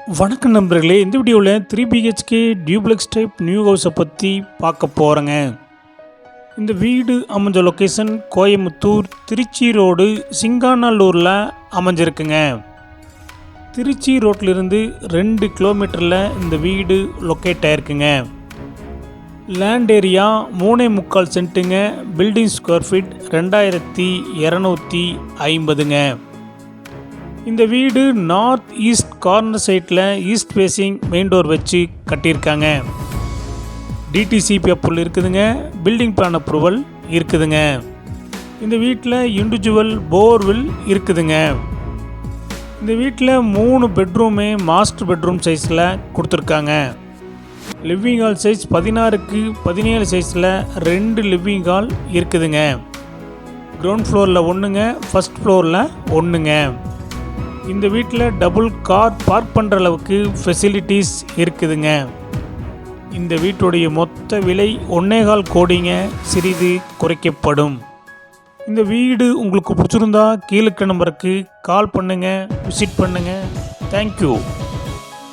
வணக்கம் நண்பர்களே, இந்த வீடியோவில் 3 BHK டியூப்ளெக்ஸ் டைப் நியூ ஹவுஸை பற்றி பார்க்க போகிறேங்க. இந்த வீடு அமைஞ்ச லொக்கேஷன் கோயம்புத்தூர் திருச்சி ரோடு சிங்காநல்லூரில் அமைஞ்சிருக்குங்க. திருச்சி ரோட்டிலிருந்து 2 கிலோமீட்டரில் இந்த வீடு லொக்கேட் ஆகிருக்குங்க. லேண்ட் ஏரியா 3.25 சென்ட்டுங்க. பில்டிங் ஸ்கொயர் ஃபீட் 2250ங்க. இந்த வீடு நார்த் ஈஸ்ட் கார்னர் சைட்டில் ஈஸ்ட் ஃபேஸிங் மெயின் டோர் வச்சு கட்டியிருக்காங்க. டிடிசிபி அப்ரூவல் இருக்குதுங்க. பில்டிங் பிளான் அப்ரூவல் இருக்குதுங்க. இந்த வீட்டில் இண்டிவிஜுவல் போர்வெல் இருக்குதுங்க. இந்த வீட்டில் 3 பெட்ரூமே மாஸ்டர் பெட்ரூம் சைஸில் கொடுத்துருக்காங்க. லிவிங் ஹால் சைஸ் 16க்கு 17 சைஸில் 2 லிவிங் ஹால் இருக்குதுங்க. கிரவுண்ட் ஃப்ளோரில் 1ங்க, ஃபஸ்ட் ஃப்ளோரில் 1ங்க. இந்த வீட்டில் டபுள் கார் பார்க் பண்ணுற அளவுக்கு ஃபெசிலிட்டிஸ் இருக்குதுங்க. இந்த வீட்டுடைய மொத்த விலை 1.25 கோடிங்க. சிறிது குறைக்கப்படும். இந்த வீடு உங்களுக்கு பிடிச்சிருந்தா கீழே நம்பருக்கு கால் பண்ணுங்கள், விசிட் பண்ணுங்கள். தேங்க்யூ.